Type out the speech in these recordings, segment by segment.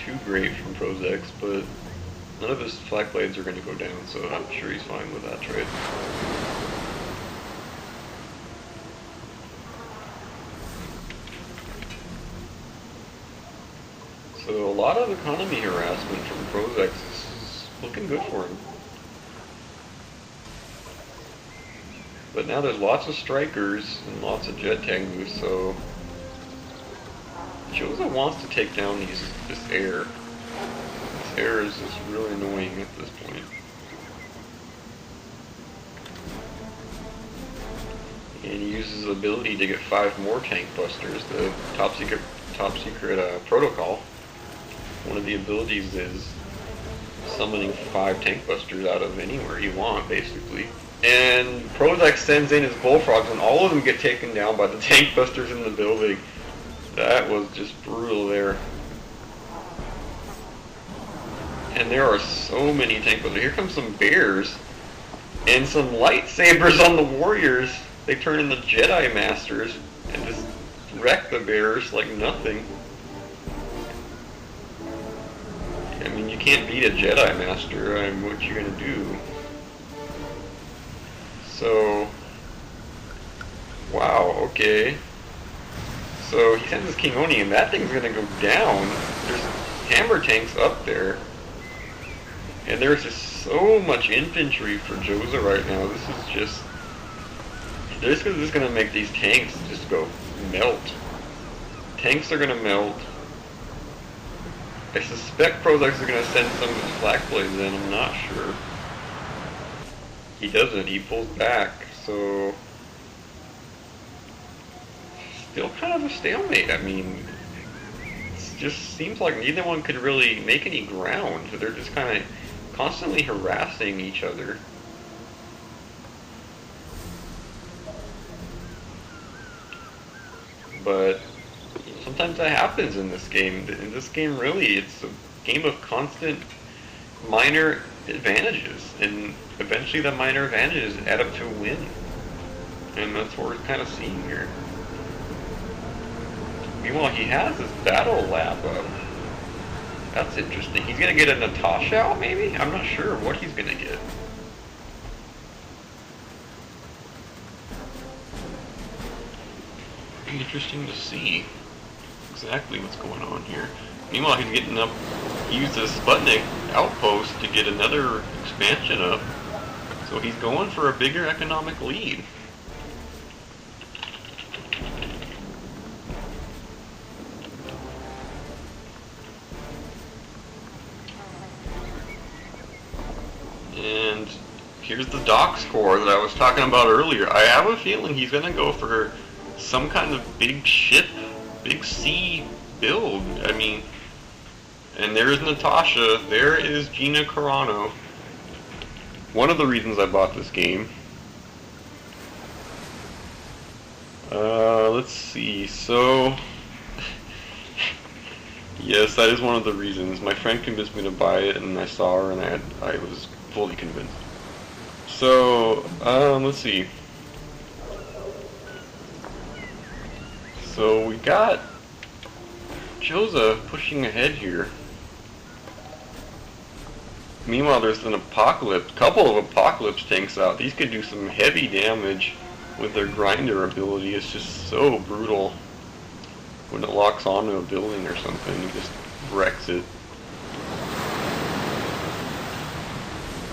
too great from ProzeX, but none of his flak blades are going to go down, so I'm sure he's fine with that trade. So a lot of economy harassment from ProzeX is looking good for him. But now there's lots of strikers and lots of jet tangus, so Jozha wants to take down this air. This air is just really annoying at this point. And he uses his ability to get 5 more tank busters, the top secret protocol. One of the abilities is summoning 5 tank busters out of anywhere you want, basically. And ProzeX sends in his bullfrogs, and all of them get taken down by the tank busters in the building. That was just brutal there. And there are so many tank busters. Here comes some bears and some lightsabers on the warriors. They turn into Jedi Masters and just wreck the bears like nothing. I mean, you can't beat a Jedi Master. What you gonna do? So, wow, okay. So he sends his King Oni, and that thing's gonna go down. There's hammer tanks up there. And there's just so much infantry for Jozha right now. This is just... This is gonna make these tanks just go melt. Tanks are gonna melt. I suspect ProzeX is gonna send some of his flak blades in, I'm not sure. He doesn't, he pulls back, so... Still kind of a stalemate. I mean, it just seems like neither one could really make any ground. They're just kind of constantly harassing each other. But sometimes that happens in this game. In this game, really, it's a game of constant minor advantages, and eventually the minor advantages add up to a win. And that's what we're kind of seeing here. Meanwhile, he has his battle lab up. That's interesting. He's gonna get a Natasha out, maybe? I'm not sure what he's gonna get. Interesting to see exactly what's going on here. Meanwhile, he's getting up, he used a Sputnik outpost to get another expansion up. So he's going for a bigger economic lead. And here's the docks core that I was talking about earlier. I have a feeling he's going to go for some kind of big ship, big sea build. I mean, and there is Natasha, there is Gina Carano. One of the reasons I bought this game. Let's see, so... Yes, that is one of the reasons. My friend convinced me to buy it, and I saw her, and I was fully convinced. So, let's see. So we got Jozha pushing ahead here. Meanwhile, there's an couple of Apocalypse tanks out. These could do some heavy damage with their grinder ability. It's just so brutal. When it locks onto a building or something, it just wrecks it.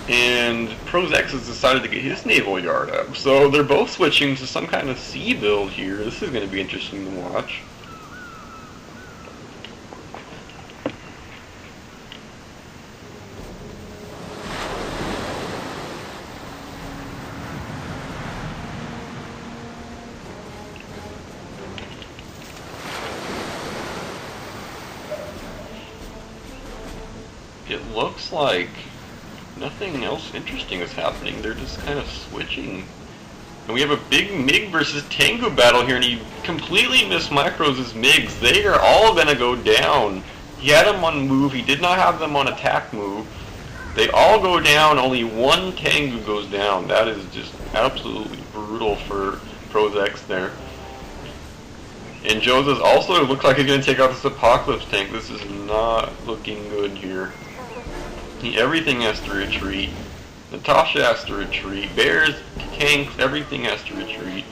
And ProzeX has decided to get his naval yard up. So they're both switching to some kind of sea build here. This is going to be interesting to watch. It looks like nothing else interesting is happening. They're just kind of switching. And we have a big MiG versus Tengu battle here, and he completely missed Micros' MiGs. They are all going to go down. He had them on move. He did not have them on attack move. They all go down. Only one Tengu goes down. That is just absolutely brutal for ProzeX there. And Jozha's also looks like he's going to take out this Apocalypse tank. This is not looking good here. Everything has to retreat. Natasha has to retreat. Bears, tanks, everything has to retreat.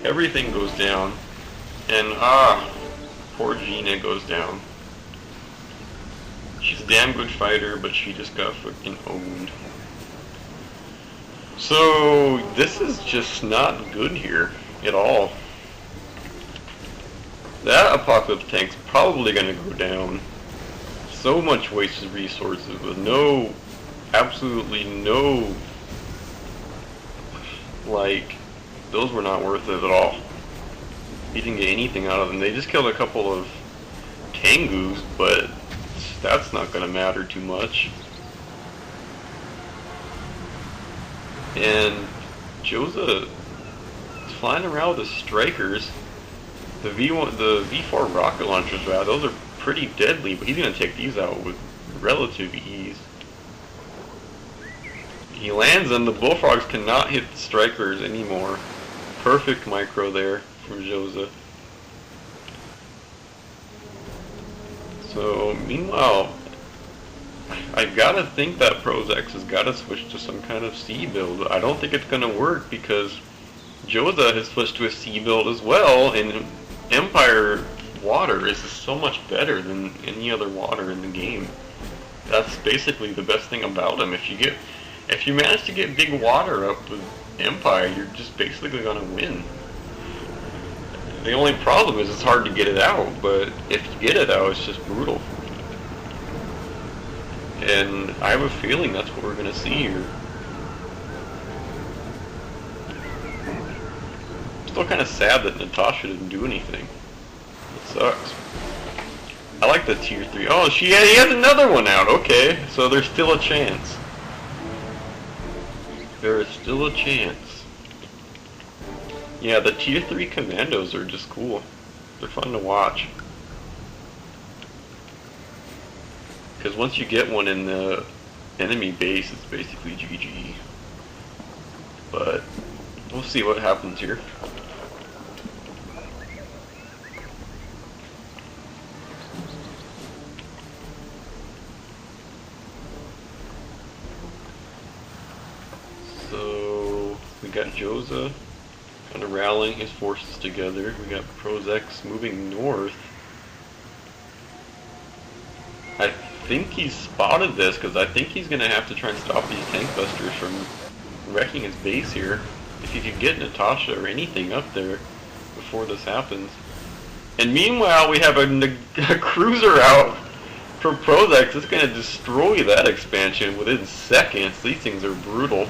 Everything goes down. And poor Gina goes down. She's a damn good fighter, but she just got freaking owned. So this is just not good here at all. That Apocalypse tank's probably gonna go down. So much wasted resources with absolutely no, like, those were not worth it at all. He didn't get anything out of them. They just killed a couple of Tengus, but that's not gonna matter too much. And Jozha is flying around with the Strikers. The V4 rocket launchers, those are pretty deadly, but he's going to take these out with relative ease. He lands them. The Bullfrogs cannot hit the Strikers anymore. Perfect micro there from Jozha. So, meanwhile, I've got to think that ProzeX has got to switch to some kind of C build. I don't think it's going to work because Jozha has switched to a C build as well, and Empire water is just so much better than any other water in the game. That's basically the best thing about him. If you manage to get big water up with Empire, you're just basically gonna win. The only problem is it's hard to get it out, but if you get it out, it's just brutal. And I have a feeling that's what we're gonna see here. Still kind of sad that Natasha didn't do anything. It sucks. I like the tier 3. Oh, he has another one out. Okay, so there's still a chance. There is still a chance. Yeah, the tier 3 commandos are just cool. They're fun to watch. Because once you get one in the enemy base, it's basically GG. But we'll see what happens here. So we got Jozha kind of rallying his forces together. We got ProzeX moving north. I think he's spotted this because I think he's going to have to try and stop these tank busters from wrecking his base here. If he could get Natasha or anything up there before this happens. And meanwhile, we have a cruiser out from ProzeX. It's going to destroy that expansion within seconds. These things are brutal.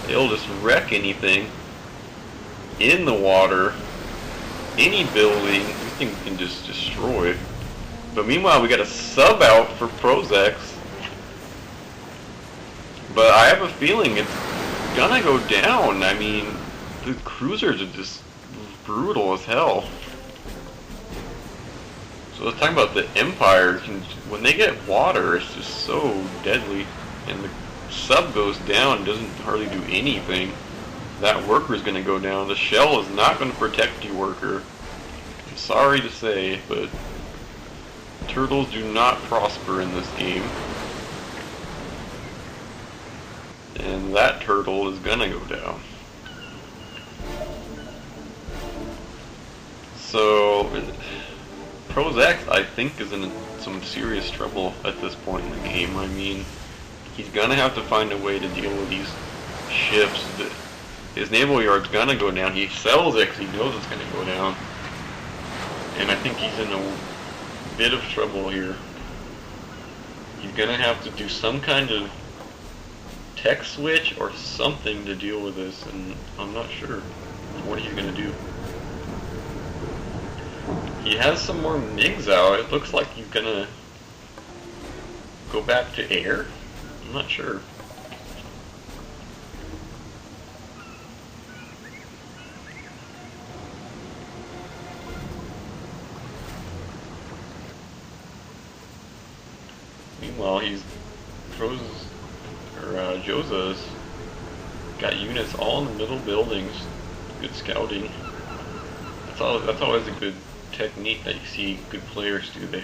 They'll just wreck anything in the water, any building. These things can just destroy. But meanwhile, we got a sub out for ProzeX. But I have a feeling it's gonna go down. I mean, the cruisers are just brutal as hell. So let's talk about the Empire. When they get water, it's just so deadly. And the sub goes down and doesn't hardly do anything. That worker's gonna go down. The shell is not gonna protect you, worker. I'm sorry to say, but turtles do not prosper in this game. And that turtle is gonna go down. So ProzeX, I think, is in some serious trouble at this point in the game. I mean, he's gonna have to find a way to deal with these ships. His naval yard's gonna go down. He sells it because he knows it's gonna go down. And I think he's in a bit of trouble here. He's gonna have to do some kind of tech switch or something to deal with this, and I'm not sure what he's gonna do. He has some more MiGs out. It looks like he's gonna go back to air. I'm not sure. Meanwhile, Jozha's got units all in the middle buildings. Good scouting. That's always a good technique that you see good players do. They